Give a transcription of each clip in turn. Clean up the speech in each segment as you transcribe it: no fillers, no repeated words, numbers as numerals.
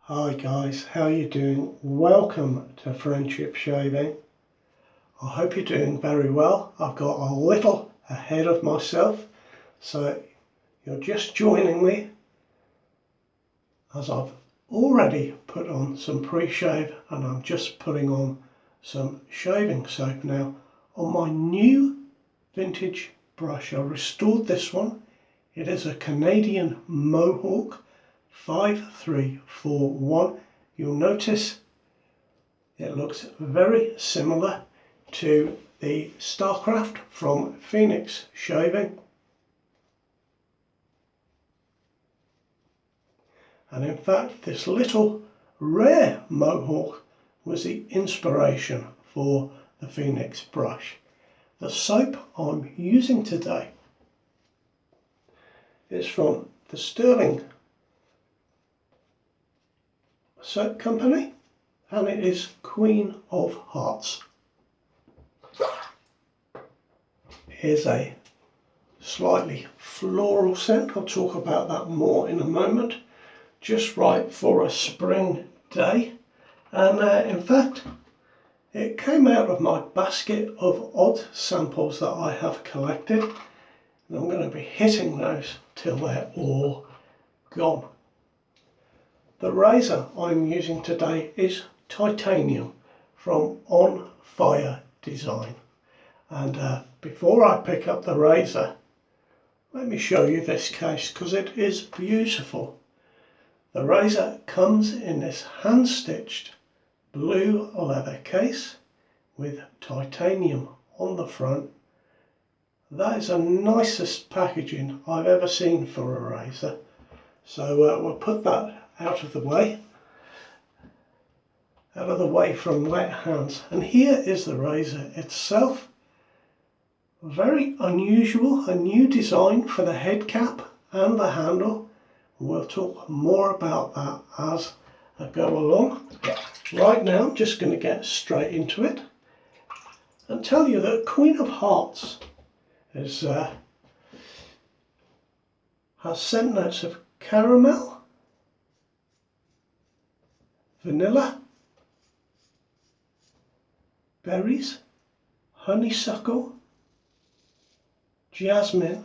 Hi guys, how are you doing? Welcome to Friendship Shaving. I hope you're doing very well. I've got a little ahead of myself, so you're just joining me as I've already put on some pre-shave and I'm just putting on some shaving soap now on my new vintage brush. I restored this one. It is a Canadian Mohawk 5341. You'll notice it looks very similar to the Starcraft from Phoenix Shaving, and in fact this little rare Mohawk was the inspiration for the Phoenix brush. The soap I'm using today is from the Stirling Soap Company, and it is Queen of Hearts. Here's a slightly floral scent. I'll talk about that more in a moment. Just right for a spring day, and in fact it came out of my basket of odd samples that I have collected, and I'm going to be hitting those till they're all gone. The razor I'm using today is titanium from On Fire Design, and before I pick up the razor, let me show you this case because it is beautiful. The razor comes in this hand-stitched blue leather case with titanium on the front. That is the nicest packaging I've ever seen for a razor. So we'll put that out of the way from wet hands. And here is the razor itself. Very unusual, a new design for the head cap and the handle. We'll talk more about that as I go along. Right now I'm just going to get straight into it and tell you that Queen of Hearts is, has scent notes of caramel, vanilla, berries, honeysuckle, jasmine,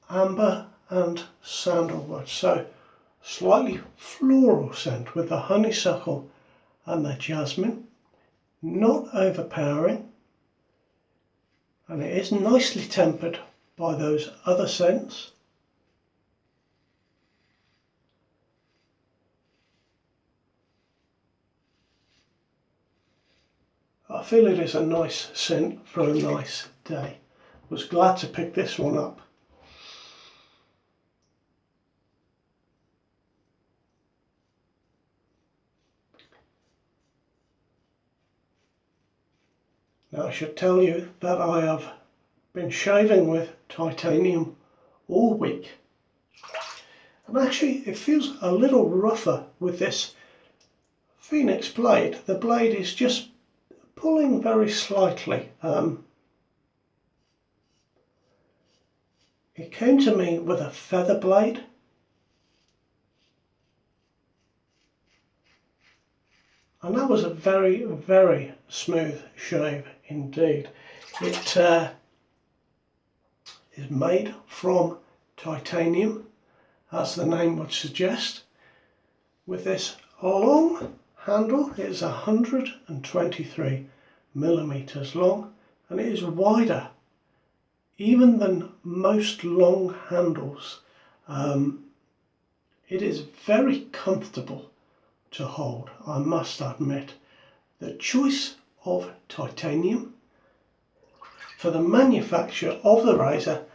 amber and sandalwood. So slightly floral scent with the honeysuckle and the jasmine, not overpowering, and it is nicely tempered by those other scents. I feel it is a nice scent for a nice day. Was glad to pick this one up. Now I should tell you that I have been shaving with titanium all week, and actually it feels a little rougher with this Phoenix blade. The blade is just pulling very slightly. It came to me with a feather blade, and that was a very, very smooth shave indeed. It is made from titanium, as the name would suggest, with this long handle. It is 123 millimeters long, and it is wider even than most long handles. It is very comfortable to hold, I must admit. The choice of titanium for the manufacture of the razor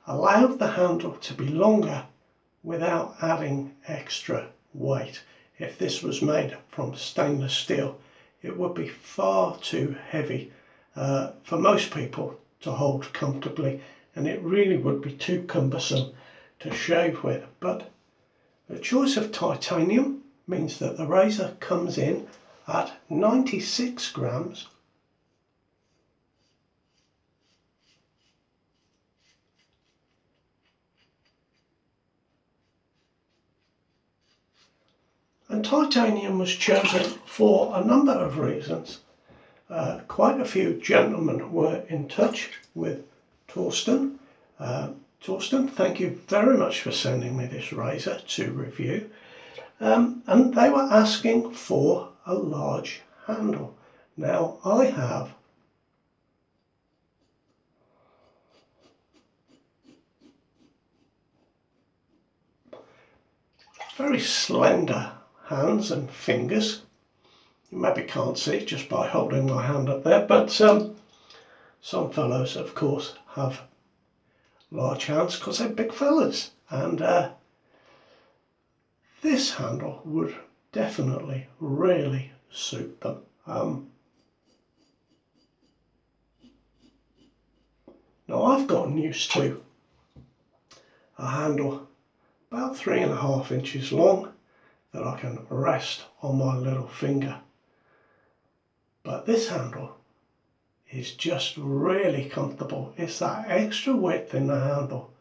allowed the handle to be longer without adding extra weight. If this was made from stainless steel, it would be far too heavy for most people to hold comfortably, and it really would be too cumbersome to shave with. But the choice of titanium means that the razor comes in at 96 grams And titanium was chosen for a number of reasons. Quite a few gentlemen were in touch with Thorsten. Thorsten, thank you very much for sending me this razor to review. And they were asking for a large handle. Now I have very slender hands and fingers. You maybe can't see just by holding my hand up there, but some fellows of course have large hands because they're big fellas, and this handle would definitely really suit them. Now I've gotten used to a handle about 3.5 inches long that I can rest on my little finger, but this handle is just really comfortable. It's that extra width in the handle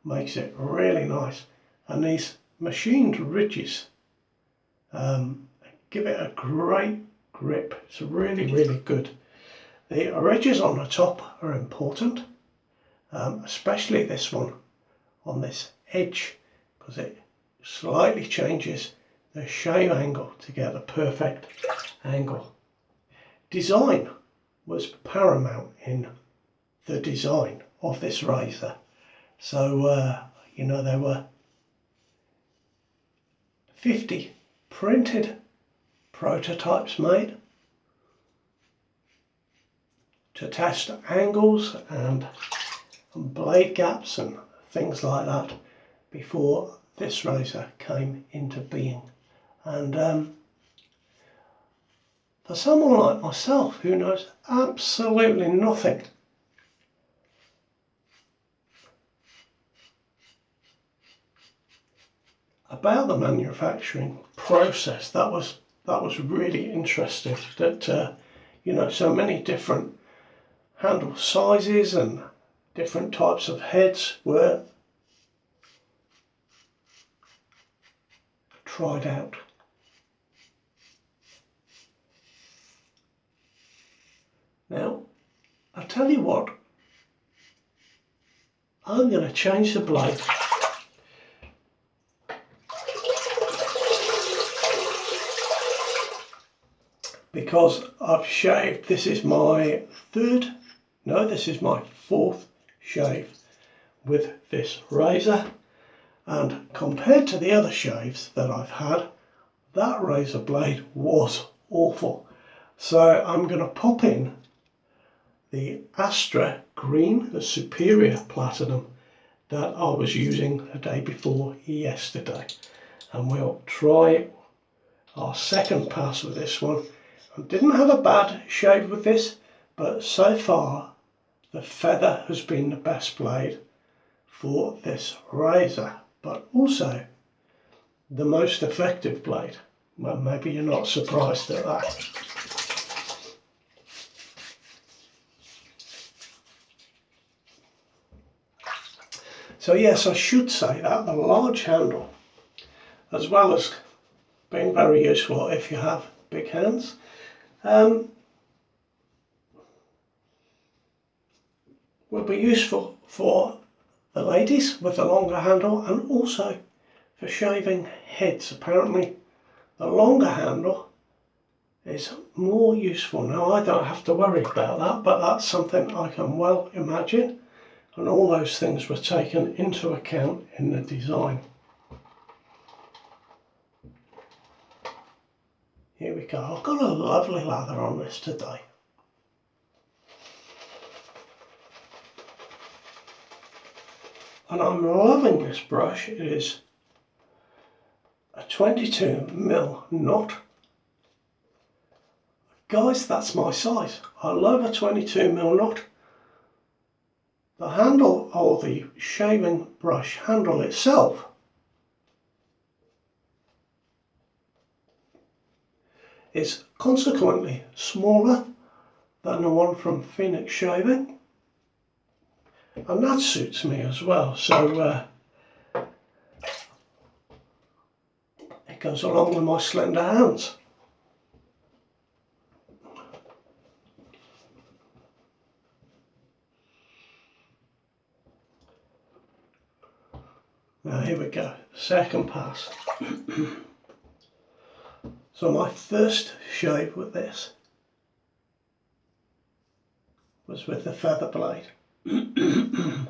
makes it really nice, and these machined ridges give it a great grip. It's really good. The ridges on the top are important, especially this one on this edge, because it slightly changes the shave angle to get the perfect angle. Design was paramount in the design of this razor. So, you know, there were 50 printed prototypes made to test angles and blade gaps and things like that before this razor came into being. And for someone like myself who knows absolutely nothing about the manufacturing process, that was really interesting. That you know, so many different handle sizes and different types of heads were tried out. Now, I'll tell you what, I'm going to change the blade because I've shaved, this is my fourth shave with this razor, and compared to the other shaves that I've had, that razor blade was awful. So I'm going to pop in the Astra Green, the Superior Platinum that I was using the day before yesterday, and we'll try our second pass with this one. I didn't have a bad shave with this, but so far the feather has been the best blade for this razor, but also the most effective blade. Well, maybe you're not surprised at that. So yes, I should say that the large handle, as well as being very useful if you have big hands, will be useful for the ladies with the longer handle, and also for shaving heads. Apparently the longer handle is more useful. Now I don't have to worry about that, but that's something I can well imagine, and all those things were taken into account in the design. Here we go. I've got a lovely lather on this today. And I'm loving this brush. It is a 22mm knot. Guys, that's my size. I love a 22mm knot. The handle, or the shaving brush handle itself, is consequently smaller than the one from Phoenix Shaving, and that suits me as well. So it It goes along with my slender hands. Now here we go, second pass. So my first shave with this was with the feather blade.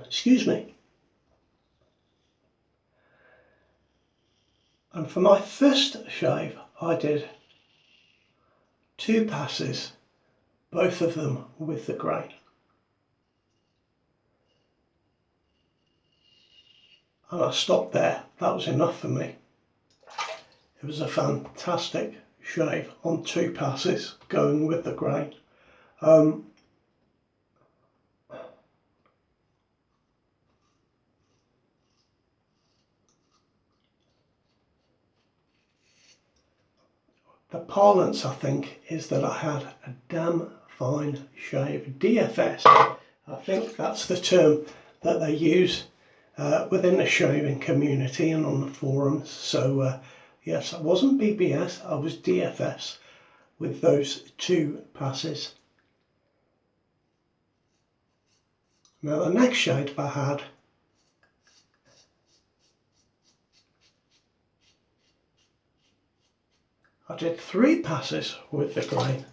Excuse me. And for my first shave I did 2 passes, both of them with the grain. And I stopped there. That was enough for me. It was a fantastic shave on 2 passes going with the grain. The parlance, I think, is that I had a damn fine shave. DFS, I think that's the term that they use within the shaving community and on the forums. So yes, I wasn't BBS, I was DFS with those 2 passes. Now the next shave I had, I did 3 passes with the grain,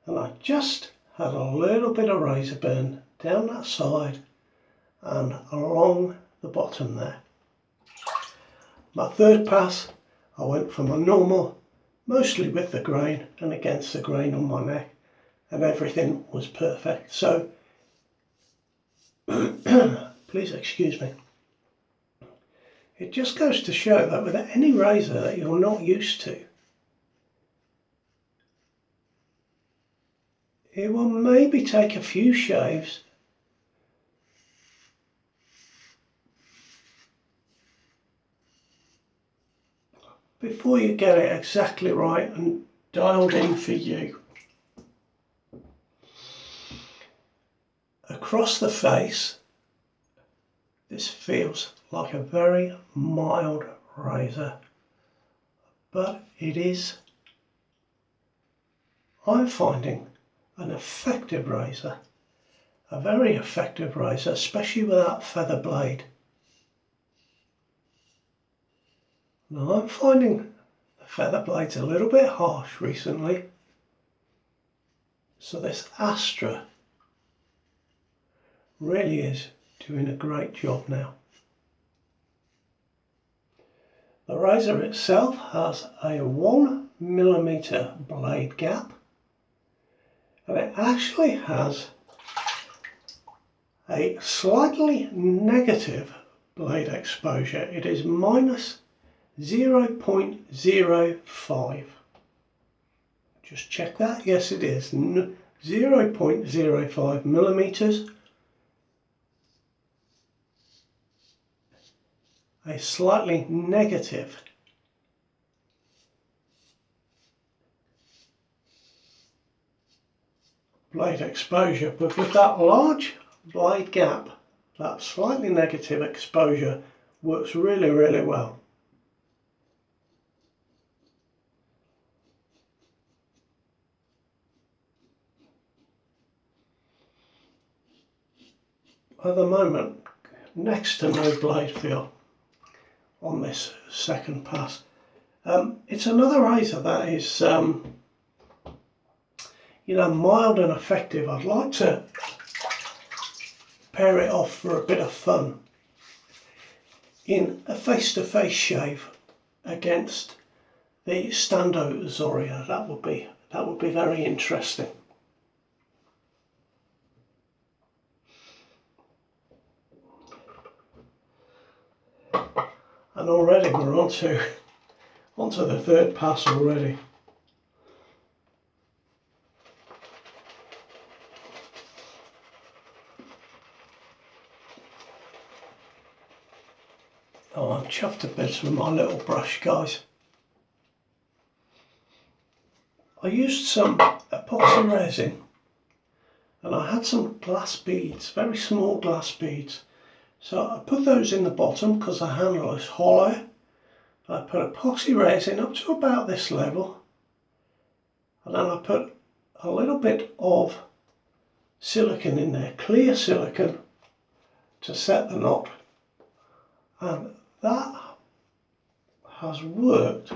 and I just had a little bit of razor burn down that side and along the bottom there. My third pass, I went for my normal, mostly with the grain and against the grain on my neck, and everything was perfect. So please excuse me. It just goes to show that with any razor that you're not used to, it will maybe take a few shaves before you get it exactly right and dialed in for you. Across the face, this feels like a very mild razor, but it is, I'm finding, an effective razor, a very effective razor, especially with that feather blade. Now I'm finding the feather blade's a little bit harsh recently, so this Astra really is doing a great job now. The razor itself has a 1mm blade gap, and it actually has a slightly negative blade exposure. It is minus 0.05. Just check that. Yes, it is 0.05 millimeters. A slightly negative blade exposure, but with that large blade gap, that slightly negative exposure works really, really well. At the moment, next to no blade feel on this second pass. It's another razor that is, you know, mild and effective. I'd like to pair it off for a bit of fun in a face-to-face shave against the Stando Zoria. That would be very interesting. And already we're onto the third pass already. Oh, I'm chuffed to bits with my little brush, guys. I used some epoxy resin and I had some glass beads, very small glass beads. So I put those in the bottom because the handle is hollow, I put epoxy resin up to about this level, and then I put a little bit of silicone in there, clear silicone, to set the knot, and that has worked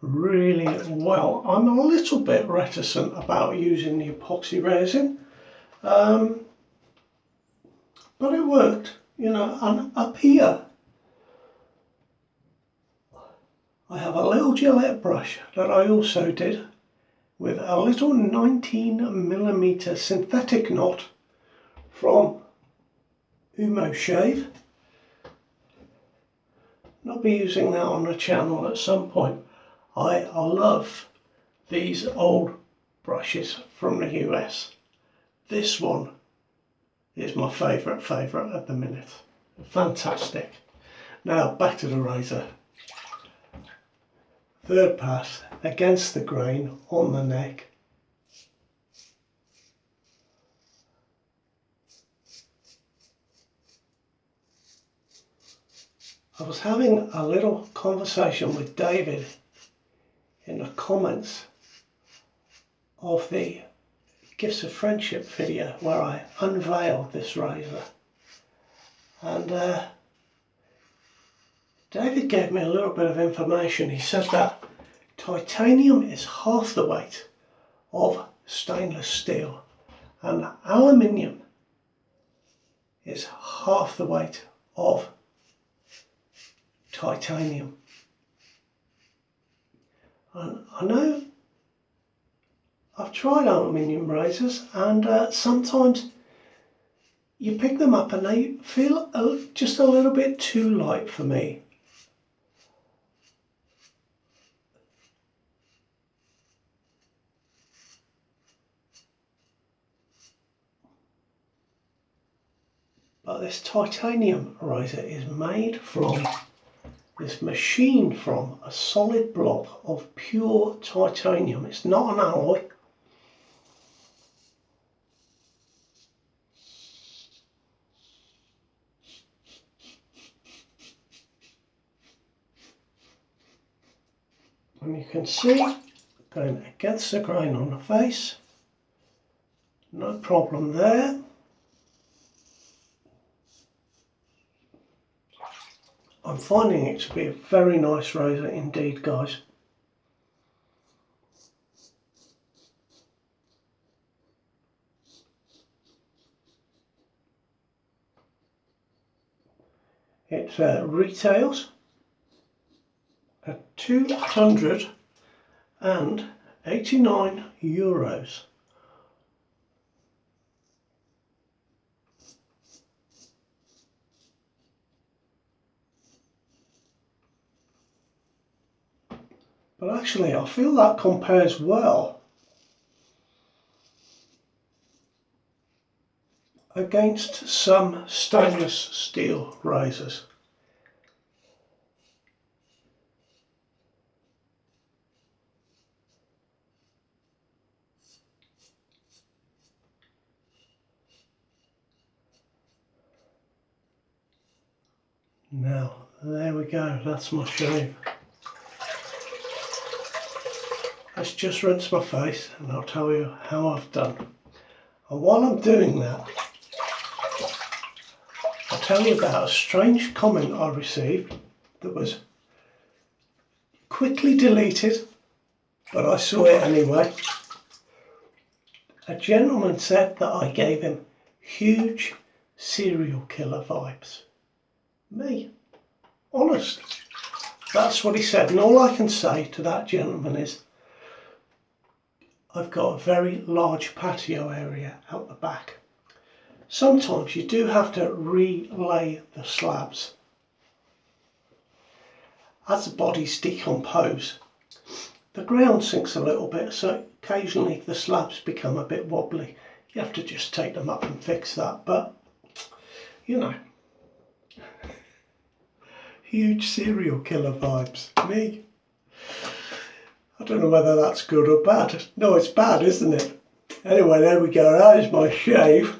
really well. I'm a little bit reticent about using the epoxy resin, but it worked, you know. And up here I have a little Gillette brush that I also did with a little 19mm synthetic knot from Umo Shave. I'll be using that on the channel at some point. I love these old brushes from the US. This one is my favourite at the minute. Fantastic. Now back to the razor. Third pass against the grain on the neck. I was having a little conversation with David in the comments of the Gifts of Friendship video where I unveiled this razor, and David gave me a little bit of information. He said that titanium is half the weight of stainless steel and aluminium is half the weight of titanium. And I know I've tried aluminium razors, and sometimes you pick them up and they feel just a little bit too light for me. But this titanium razor is made from, this machined from a solid block of pure titanium. It's not an alloy. And you can see, going against the grain on the face, no problem there. I'm finding it to be a very nice razor indeed, guys. It retails at €289. But actually I feel that compares well against some stainless steel razors. Now, there we go, that's my shave. Let's just rinse my face and I'll tell you how I've done. And while I'm doing that, I'll tell you about a strange comment I received that was quickly deleted, but I saw it anyway. A gentleman said that I gave him huge serial killer vibes. Me, honest, that's what he said. And all I can say to that gentleman is, I've got a very large patio area out the back. Sometimes you do have to relay the slabs. As the bodies decompose, the ground sinks a little bit, so occasionally the slabs become a bit wobbly. You have to just take them up and fix that, but you know, huge serial killer vibes, me. I don't know whether that's good or bad. No, it's bad, isn't it? Anyway, there we go, that is my shave.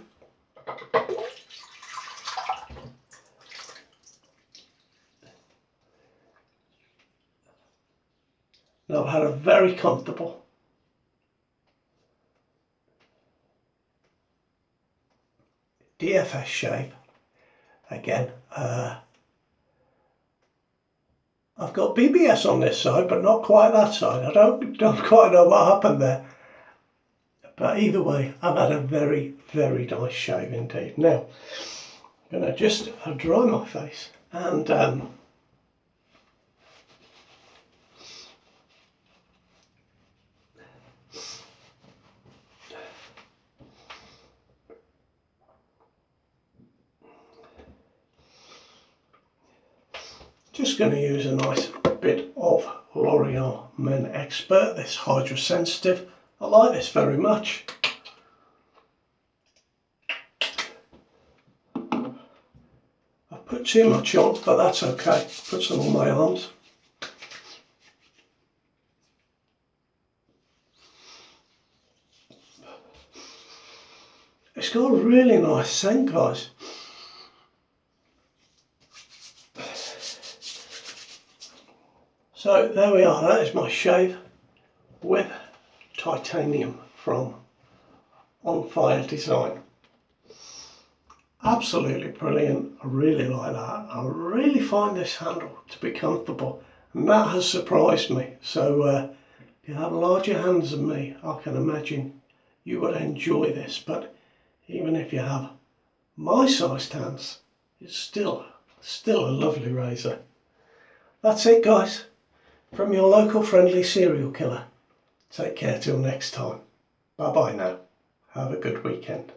and I've had a very comfortable DFS shave. Again, I've got BBS on this side, but not quite that side. I don't quite know what happened there. But either way, I've had a very, very nice shave indeed. Now, I'm going to just dry my face and just going to use a nice bit of L'Oreal Men Expert, this Hydra Sensitive. I like this very much. I've put too much on, but that's okay. Put some on my arms. It's got a really nice scent, guys. So there we are, that is my shave with titanium from On Fire Design. Absolutely brilliant, I really like that. I really find this handle to be comfortable, and that has surprised me. So if you have larger hands than me, I can imagine you would enjoy this, but even if you have my sized hands, it's still a lovely razor. That's it, guys. From your local friendly serial killer. Take care till next time. Bye bye now. Have a good weekend.